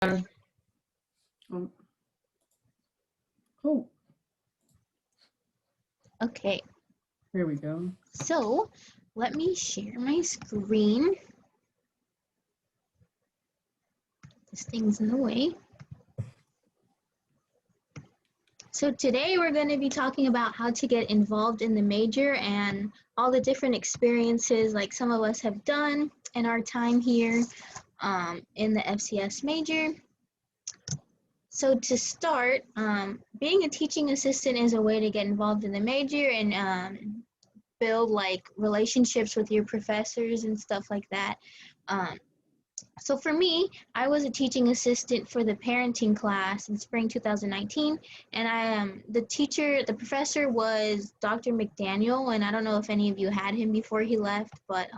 Oh, Okay, here we go. so let me share my screen. This thing's in the way. So today we're going to be talking about how to get involved in the major and all the different experiences like some of us have done in our time here in the FCS major. So to start, being a teaching assistant is a way to get involved in the major and build like relationships with your professors and stuff like that. So for me, I was a teaching assistant for the parenting class in spring 2019, and the professor was Dr. McDaniel, and I don't know if any of you had him before he left, but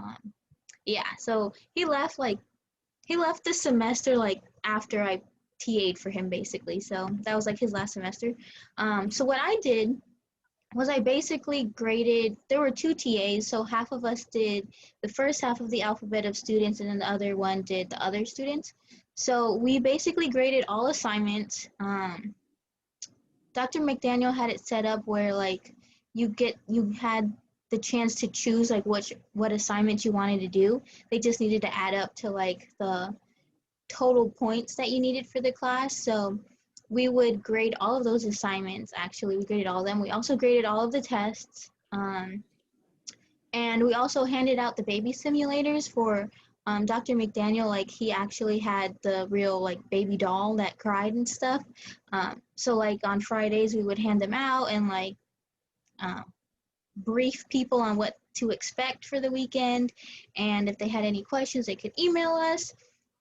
yeah, so he left the semester like after I TA'd for him basically, so that was like his last semester. So what I did was I basically graded, there were two TAs, so half of us did the first half of the alphabet of students and then the other one did the other students. So we basically graded all assignments. Dr. McDaniel had it set up where like you had the chance to choose like what assignments you wanted to do. They just needed to add up to like the total points that you needed for the class. So we would grade all of those assignments. Actually, we graded all of them. We also graded all of the tests. And we also handed out the baby simulators for Dr. McDaniel. Like he actually had the real like baby doll that cried and stuff. So like on Fridays we would hand them out and like brief people on what to expect for the weekend. And if they had any questions, they could email us.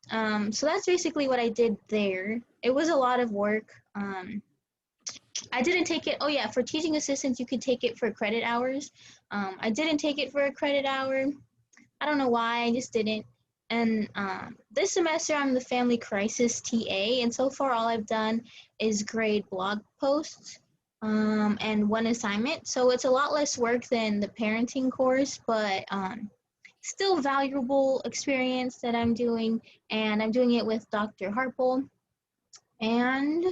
So that's basically what I did there. It was a lot of work. I didn't take it. Oh yeah, for teaching assistants, you could take it for credit hours. I didn't take it for a credit hour. I don't know why, I just didn't. And this semester, I'm the family crisis TA, and so far all I've done is grade blog posts and one assignment. So it's a lot less work than the parenting course, but still valuable experience that I'm doing, and I'm doing it with Dr. Harple. And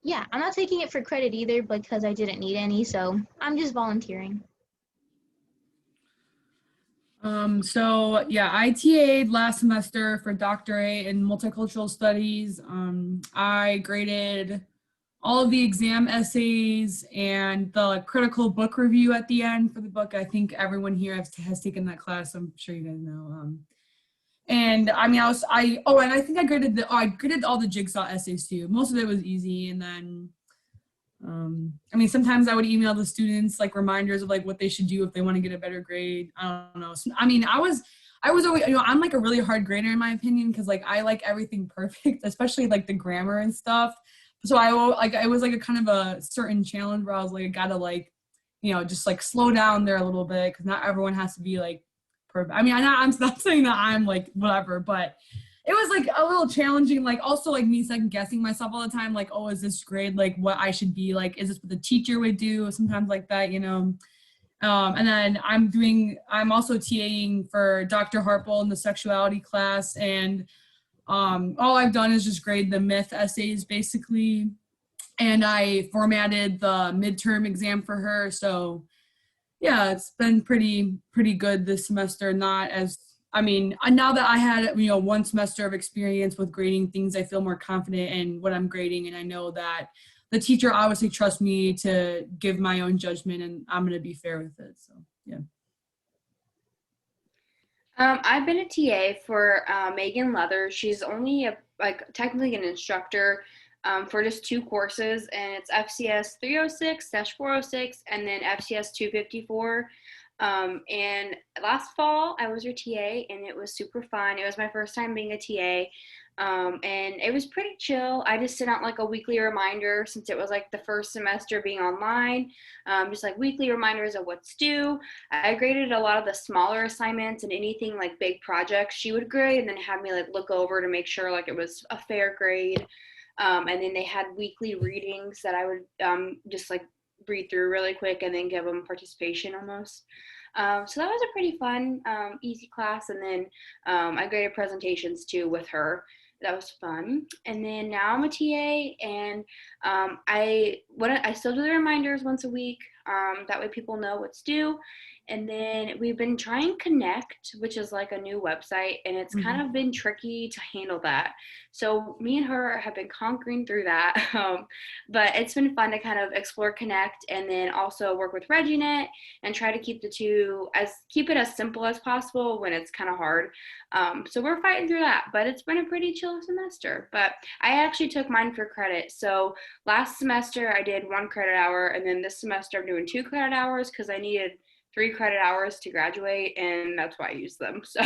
yeah, I'm not taking it for credit either because I didn't need any, so I'm just volunteering. So yeah, I TA'd last semester for doctorate in multicultural studies. I graded all of the exam essays and the critical book review at the end for the book. I think everyone here has taken that class. I'm sure you guys know. And I mean, and I think I graded all the jigsaw essays too. Most of it was easy, and then I mean, sometimes I would email the students like reminders of like what they should do if they want to get a better grade. I don't know. So, I mean, I was always, I'm like a really hard grader in my opinion because like I like everything perfect, especially like the grammar and stuff. So it was like a kind of a certain challenge where I was like, I gotta like, just like slow down there a little bit because not everyone has to be like perfect. I mean, I'm not saying that I'm like whatever, but it was like a little challenging, like also like me second guessing myself all the time, like, oh, is this grade like what I should be, like, is this what the teacher would do, sometimes like that, and then I'm also TAing for Dr. Harple in the sexuality class, and all I've done is just grade the myth essays basically, and I formatted the midterm exam for her. So yeah, it's been pretty good this semester. Not as, I mean, now that I had, one semester of experience with grading things, I feel more confident in what I'm grading. And I know that the teacher obviously trusts me to give my own judgment, and I'm going to be fair with it. So, yeah. I've been a TA for Megan Leather. She's only technically an instructor for just two courses, and it's FCS 306-406 and then FCS 254. And last fall I was her TA, and it was super fun. It was my first time being a TA. And it was pretty chill. I just sent out like a weekly reminder since it was like the first semester being online, just like weekly reminders of what's due. I graded a lot of the smaller assignments, and anything like big projects she would grade and then have me like look over to make sure like it was a fair grade. And then they had weekly readings that I would just like read through really quick and then give them participation almost. So that was a pretty fun, easy class. And then I graded presentations too with her. That was fun. And then now I'm a TA, and I still do the reminders once a week. That way people know what's due. And then we've been trying Connect, which is like a new website, and it's kind of been tricky to handle that. So me and her have been conquering through that. But it's been fun to kind of explore Connect, and then also work with ReggieNet and try to keep keep it as simple as possible when it's kind of hard. So we're fighting through that, but it's been a pretty chill semester. But I actually took mine for credit. So last semester I did 1 credit hour, and then this semester I'm doing 2 credit hours because I needed 3 credit hours to graduate, and that's why I use them. So,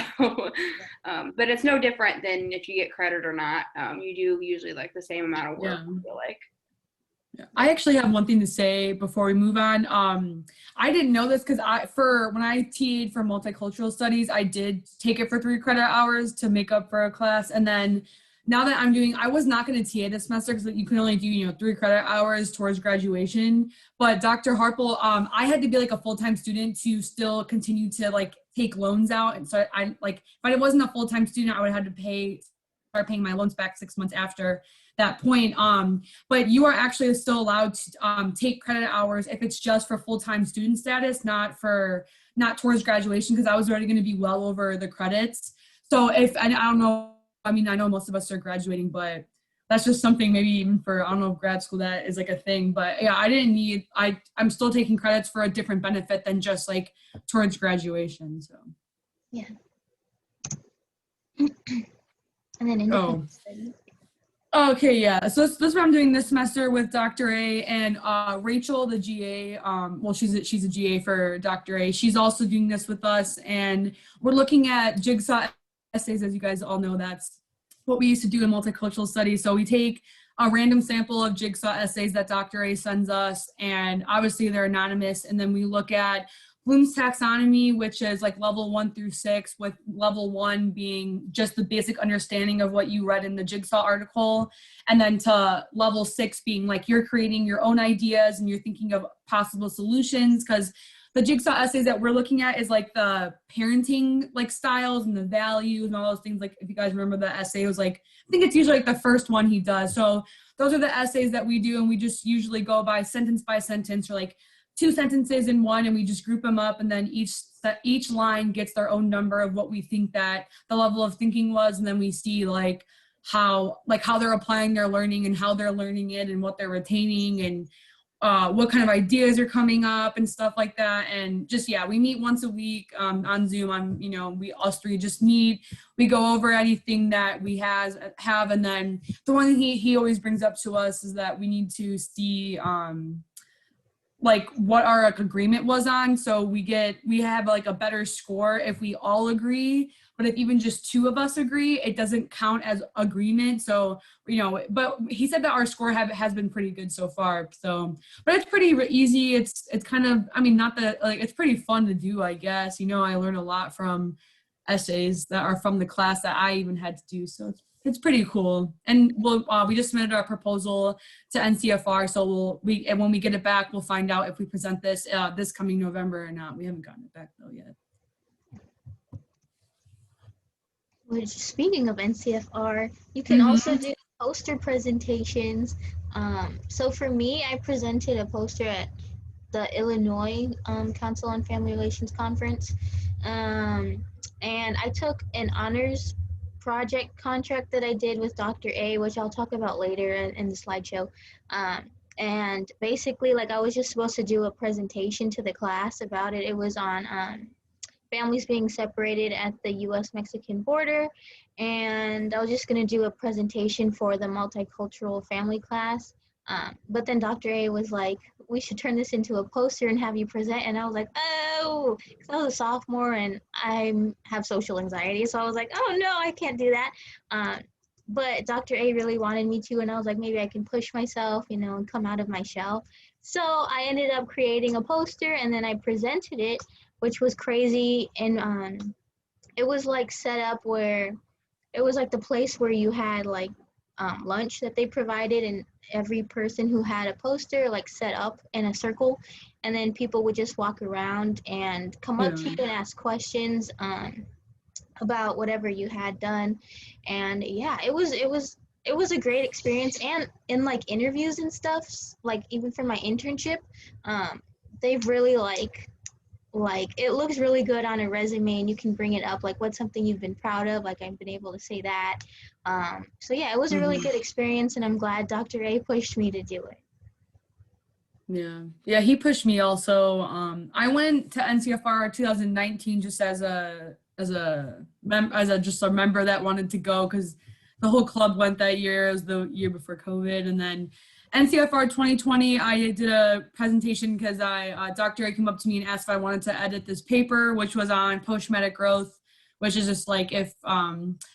but it's no different than if you get credit or not. You do usually like the same amount of work, I feel like. Yeah. I actually have one thing to say before we move on. I didn't know this because when I TA'd for multicultural studies, I did take it for 3 credit hours to make up for a class. And then now that I was not going to TA this semester because you can only do, 3 credit hours towards graduation. But Dr. Harple, I had to be like a full-time student to still continue to like take loans out. And so if I wasn't a full-time student, I would have had to start paying my loans back 6 months after that point. But you are actually still allowed to take credit hours if it's just for full-time student status, not towards graduation, because I was already going to be well over the credits. So I don't know, I know most of us are graduating, but that's just something maybe even for, I don't know, grad school that is like a thing. But yeah, I'm still taking credits for a different benefit than just like towards graduation. So yeah. And then independent study. Okay, yeah. So this is what I'm doing this semester with Dr. A, and Rachel, the GA. She's a GA for Dr. A. She's also doing this with us, and we're looking at jigsaw essays. As you guys all know, that's what we used to do in multicultural studies. So we take a random sample of jigsaw essays that Dr. A sends us, and obviously they're anonymous. And then we look at Bloom's taxonomy, which is like level 1 through 6, with level 1 being just the basic understanding of what you read in the jigsaw article. And then to level 6 being like you're creating your own ideas and you're thinking of possible solutions, because the jigsaw essays that we're looking at is like the parenting like styles and the values and all those things. Like if you guys remember the essay, it was like, I think it's usually like the first one he does. So those are the essays that we do, and we just usually go by sentence, or like 2 sentences in one, and we just group them up, and then each line gets their own number of what we think that the level of thinking was, and then we see like how they're applying their learning and how they're learning it and what they're retaining and what kind of ideas are coming up and stuff like that. And just, yeah, we meet once a week on Zoom. We us 3 just meet. We go over anything that we have, and then the one thing he always brings up to us is that we need to see like what our agreement was on. So we have like a better score if we all agree, but if even just 2 of us agree, it doesn't count as agreement. So, but he said that our score has been pretty good so far. So, but it's pretty easy. It's kind of, not that like, it's pretty fun to do, I guess. I learned a lot from essays that are from the class that I even had to do. So it's pretty cool. And we just submitted our proposal to NCFR. So when we get it back, we'll find out if we present this this coming November or not. We haven't gotten it back though yet. Which, speaking of NCFR, you can also do poster presentations. So for me, I presented a poster at the Illinois Council on Family Relations Conference. And I took an honors project contract that I did with Dr. A, which I'll talk about later in the slideshow. And basically, like, I was just supposed to do a presentation to the class about it. It was on families being separated at the U.S.-Mexican border. And I was just going to do a presentation for the multicultural family class. But then Dr. A was like, we should turn this into a poster and have you present. And I was like, oh, because I was a sophomore and I have social anxiety. So I was like, oh no, I can't do that. But Dr. A really wanted me to, and I was like, maybe I can push myself, and come out of my shell. So I ended up creating a poster, and then I presented it, which was crazy. And it was like set up where it was like the place where you had like lunch that they provided, and every person who had a poster like set up in a circle, and then people would just walk around and come up to you and ask questions. about whatever you had done. And yeah, it was a great experience. And in like interviews and stuff, like even for my internship, they've really like it looks really good on a resume, and you can bring it up like what's something you've been proud of. Like I've been able to say that. So yeah, it was a really Mhm. good experience, and I'm glad Dr. A pushed me to do it. Yeah. Yeah, he pushed me also. I went to NCFR 2019 just as a just a member that wanted to go because the whole club went that year. It was the year before COVID. And then NCFR 2020, I did a presentation because Dr. A came up to me and asked if I wanted to edit this paper, which was on post-traumatic growth, which is just like if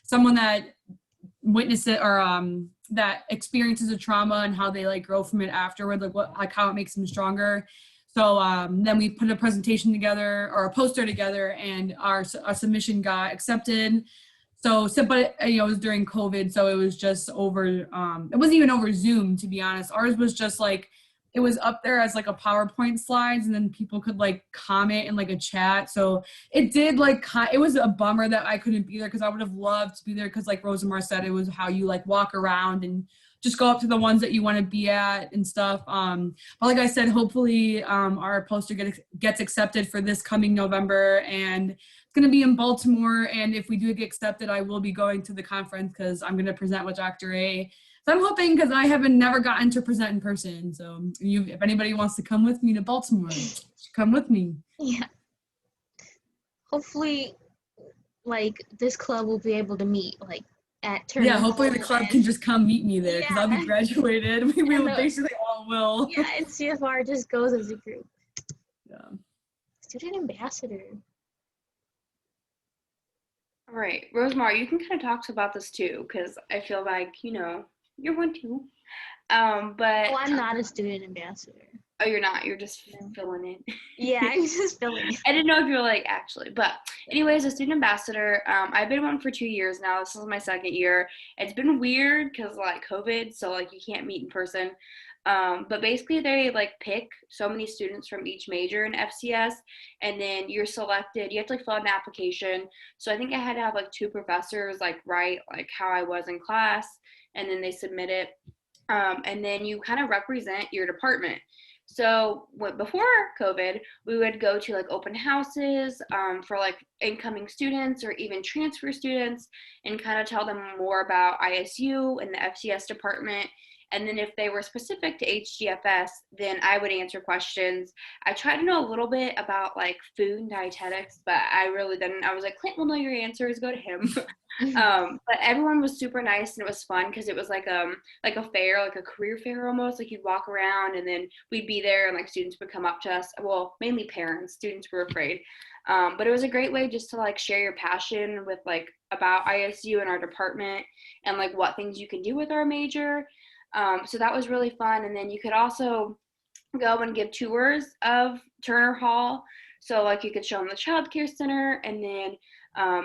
someone that witness it or that experiences a trauma and how they like grow from it afterward, like how it makes them stronger. So then we put a presentation together or a poster together, and our submission got accepted. So but it was during COVID, so it was just over. It wasn't even over Zoom, to be honest. Ours was just like it was up there as like a PowerPoint slides, and then people could like comment in like a chat. So it did like it was a bummer that I couldn't be there because I would have loved to be there because like Rosamar said, it was how you like walk around and just go up to the ones that you want to be at and stuff. But like I said, hopefully our poster gets accepted for this coming November, and it's going to be in Baltimore. And if we do get accepted, I will be going to the conference because I'm going to present with Dr. A. So I'm hoping, because I haven't never gotten to present in person. So if anybody wants to come with me to Baltimore, come with me. Yeah. Hopefully, like this club will be able to meet like at Turner. Yeah, hopefully the Hall club and, can just come meet me there because I'll be yeah, graduated. We and will basically all will. yeah, and CFR just goes as a group. Yeah. Student ambassador. All right, Rosemar, you can kind of talk about this too, because I feel like, you're one too. But Oh, I'm not a student ambassador. oh, you're not. You're just No. filling in. Yeah, I'm just filling it. I didn't know if you were like actually, but anyways, a student ambassador. I've been one for 2 years now. This is my second year. It's been weird because like COVID, so like you can't meet in person. But basically, they like pick so many students from each major in FCS, and then you're selected. You have to like fill out an application. So I think I had to have like two professors like write like how I was in class, and then they submit it. And then you kind of represent your department. So before COVID, we would go to like open houses for like incoming students or even transfer students and kind of tell them more about ISU and the FCS department. And then if they were specific to HGFS, then I would answer questions. I tried to know a little bit about like food and dietetics, but I really didn't. I was like, Clint will know your answers, go to him. But everyone was super nice and it was fun because it was like a fair, like a career fair almost. Like you'd walk around and then we'd be there and like students would come up to us. Well, mainly parents. Students were afraid. But it was a great way just to like share your passion with like about ISU and our department and like what things you can do with our major. So that was really fun. And then you could also go and give tours of Turner Hall. So like you could show them the child care center and then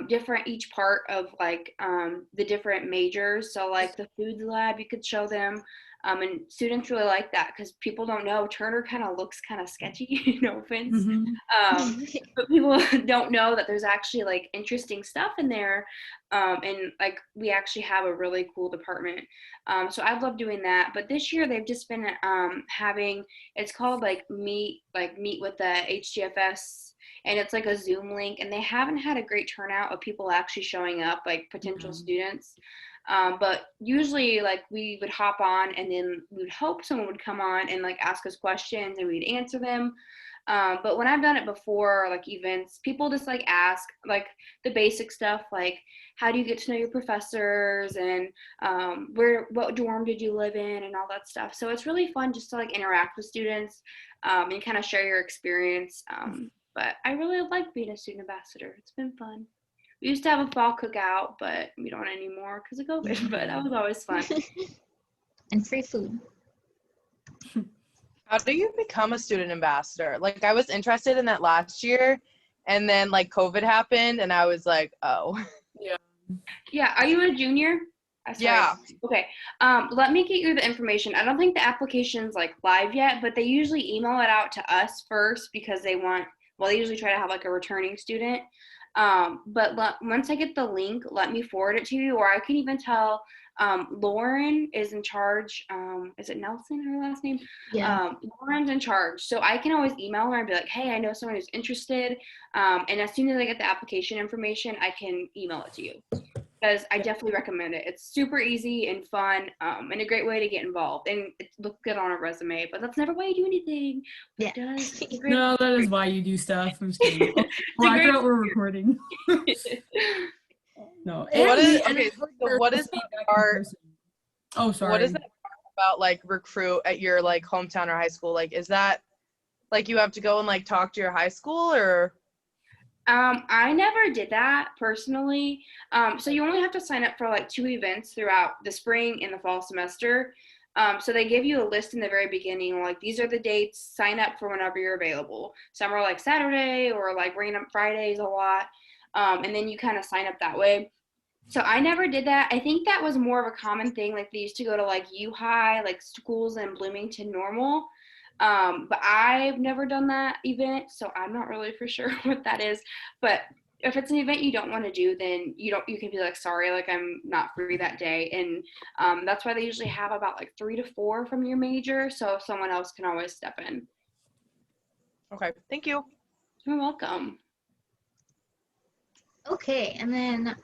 different each part of like the different majors. So like the foods lab, you could show them. And students really like that because people don't know Turner kind of looks kind of sketchy, no offense. But people don't know that there's actually like interesting stuff in there. And like we actually have a really cool department. So I love doing that. But this year they've just been having, it's called like meet with the HGFS, and it's like a Zoom link, and they haven't had a great turnout of people actually showing up, like potential students. But usually like we would hop on and then we would hope someone would come on and like ask us questions and we'd answer them. But when I've done it before, like events, people just like ask like the basic stuff, like how do you get to know your professors and what dorm did you live in and all that stuff. So it's really fun just to like interact with students and kind of share your experience. But I really like being a student ambassador. It's been fun. We used to have a fall cookout, but we don't anymore because of COVID, but that was always fun. And free food. How do you become a student ambassador? Like I was interested in that last year and then like COVID happened and I was like, oh. Yeah. Are you a junior? Yeah. Okay. Let me get you the information. I don't think the application's like live yet, but they usually email it out to us first because they usually try to have like a returning student. But once I get the link, let me forward it to you, or I can even tell Lauren is in charge. Is it Nelson, her last name? Yeah. Lauren's in charge. So I can always email her and be like, hey, I know someone who's interested. And as soon as I get the application information, I can email it to you. Because I definitely recommend it. It's super easy and fun, and a great way to get involved. And it looks good on a resume, but that's never why you do anything. Yeah. It does. It's a great No, that is why you do stuff. I'm just kidding. Oh, It's well, a I great thought we're recording. No. What is and okay? I've heard So they're what is supposed to be that back in part? person. Oh, sorry. What is that part about like recruit at your like hometown or high school? Like, is that like you have to go and like talk to your high school or? I never did that personally. So you only have to sign up for like 2 events throughout the spring and the fall semester. So they give you a list in the very beginning, like these are the dates, sign up for whenever you're available. Some are like Saturday or like random Fridays a lot. And then you kind of sign up that way. So I never did that. I think that was more of a common thing. Like they used to go to like U-High, like schools in Bloomington Normal. But I've never done that event, so I'm not really for sure what that is. But if it's an event you don't want to do, then you can be like, sorry, like I'm not free that day. And that's why they usually have about like 3 to 4 from your major. So someone else can always step in. Okay, thank you. You're welcome. Okay, and then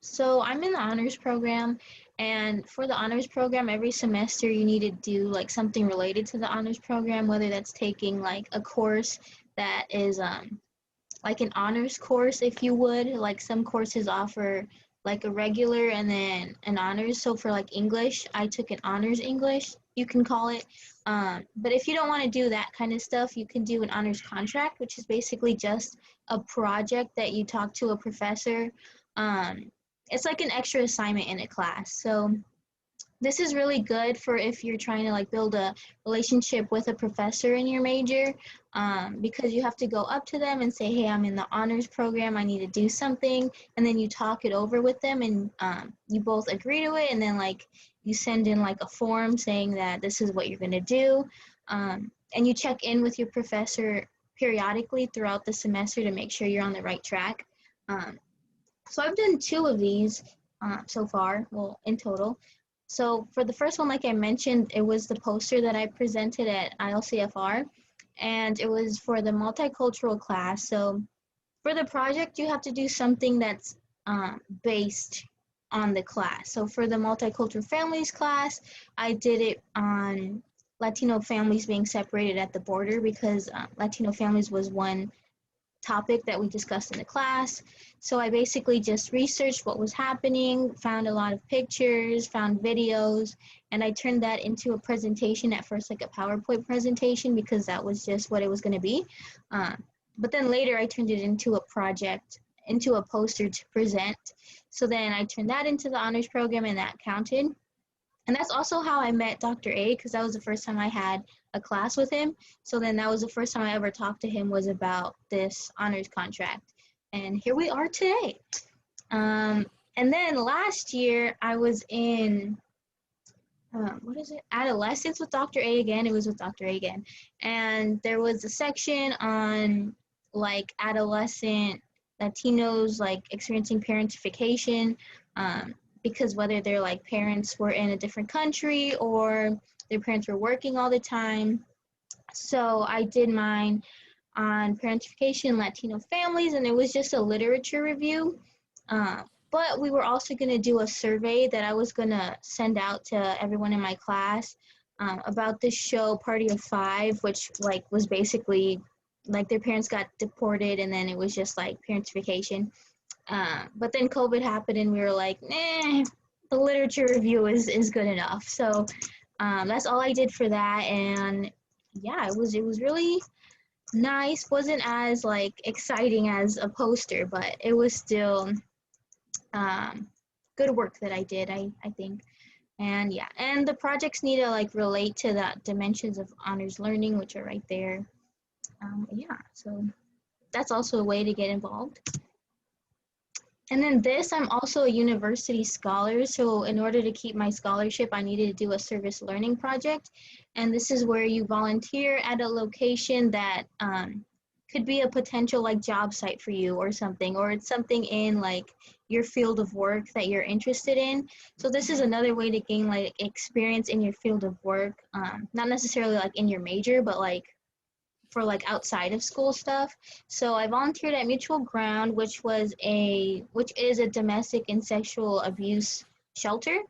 so I'm in the honors program, and for the honors program, every semester you need to do like something related to the honors program, whether that's taking like a course that is like an honors course, if you would. Like some courses offer like a regular and then an honors. So for like English, I took an honors English, you can call it. But if you don't want to do that kind of stuff, you can do an honors contract, which is basically just a project that you talk to a professor. It's like an extra assignment in a class. So this is really good for if you're trying to like build a relationship with a professor in your major, because you have to go up to them and say, hey, I'm in the honors program, I need to do something, and then you talk it over with them, and you both agree to it, and then like you send in like a form saying that this is what you're going to do, and you check in with your professor periodically throughout the semester to make sure you're on the right track. So I've done 2 of these so far, well, in total. So for the first one, like I mentioned, it was the poster that I presented at ISU CFR, and it was for the multicultural class. So for the project, you have to do something that's based on the class. So for the multicultural families class, I did it on Latino families being separated at the border, because Latino families was one topic that we discussed in the class. So I basically just researched what was happening, found a lot of pictures, found videos, and I turned that into a presentation at first, like a PowerPoint presentation, because that was just what it was going to be. But then later I turned it into a project, into a poster to present. So then I turned that into the honors program, and that counted. And that's also how I met Dr. A, because that was the first time I had a class with him. So then that was the first time I ever talked to him, was about this honors contract. And here we are today. And then last year I was in, adolescence with Dr. A again. It was with Dr. A again. And there was a section on like adolescent Latinos like experiencing parentification, because whether their like parents were in a different country or their parents were working all the time. So I did mine on parentification, Latino families, and it was just a literature review. But we were also going to do a survey that I was going to send out to everyone in my class about this show, Party of Five, which like was basically like their parents got deported, and then it was just like parentification. But then COVID happened, and we were like, the literature review is good enough. So that's all I did for that. And yeah, it was really nice. Wasn't as like exciting as a poster, but it was still good work that I did, I think. And yeah, and the projects need to like relate to the dimensions of honors learning, which are right there. Yeah, so that's also a way to get involved. And then this, I'm also a university scholar. So in order to keep my scholarship, I needed to do a service learning project. And this is where you volunteer at a location that could be a potential like job site for you or something, or it's something in like your field of work that you're interested in. So this is another way to gain like experience in your field of work, not necessarily like in your major, but like for like outside of school stuff. So I volunteered at Mutual Ground, which is a domestic and sexual abuse shelter.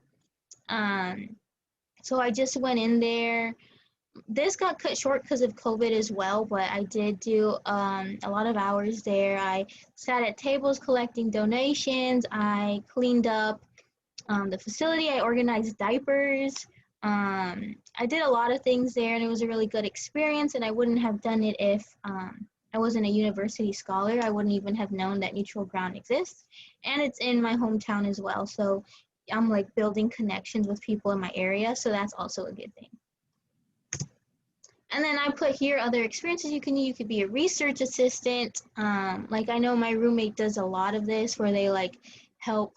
So I just went in there. This got cut short because of COVID as well, but I did do a lot of hours there. I sat at tables collecting donations. I cleaned up the facility. I organized diapers. I did a lot of things there, and it was a really good experience, and I wouldn't have done it if I wasn't a university scholar. I wouldn't even have known that Mutual Ground exists, and it's in my hometown as well. So I'm like building connections with people in my area, so that's also a good thing. And then I put here other experiences you can do. You could be a research assistant. Like I know my roommate does a lot of this where they like help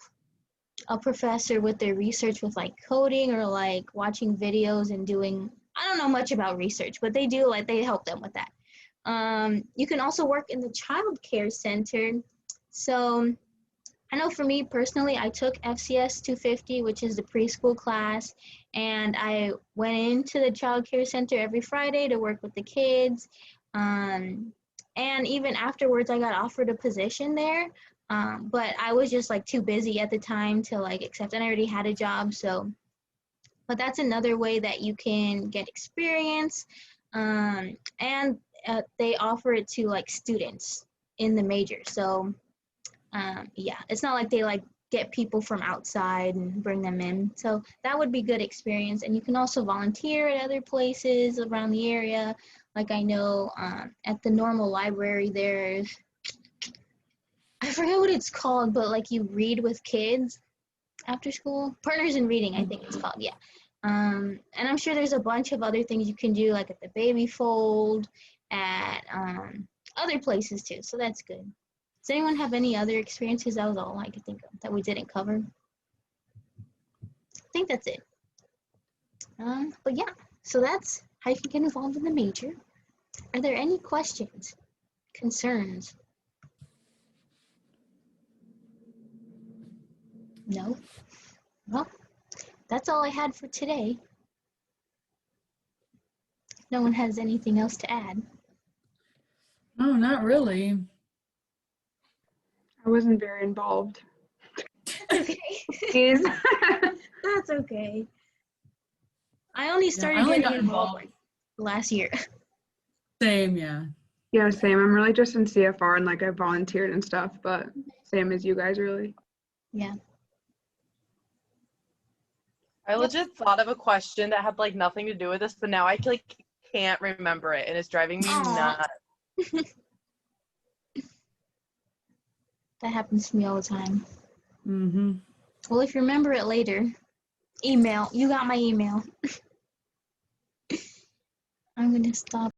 a professor with their research with like coding or like watching videos and doing, I don't know much about research, but they do like, they help them with that. You can also work in the child care center. So I know for me personally, I took FCS 250, which is the preschool class, and I went into the child care center every Friday to work with the kids. And even afterwards, I got offered a position there, but I was just like too busy at the time to like accept, and I already had a job. So, but that's another way that you can get experience, and they offer it to like students in the major. So. Yeah, it's not like they like get people from outside and bring them in. So that would be good experience. And you can also volunteer at other places around the area. Like I know at the normal library, there's, I forget what it's called, but like you read with kids after school. Partners in Reading, I think it's called, yeah. And I'm sure there's a bunch of other things you can do, like at the Baby Fold, at other places too. So that's good. Does anyone have any other experiences? That was all I could think of that we didn't cover. I think that's it. But yeah, so that's how you can get involved in the major. Are there any questions, concerns? No? Well, that's all I had for today. No one has anything else to add. No, not really. I wasn't very involved. Okay. Is That's okay. I only started I only getting got involved like last year. Same, yeah. yeah, same. I'm really just in CFR and like I volunteered and stuff, but same as you guys really. Yeah. I legit thought of a question that had like nothing to do with this, but now I like can't remember it, and it's driving me Aw. nuts. That happens to me all the time. Mm-hmm. Well, if you remember it later, email. You got my email. I'm going to stop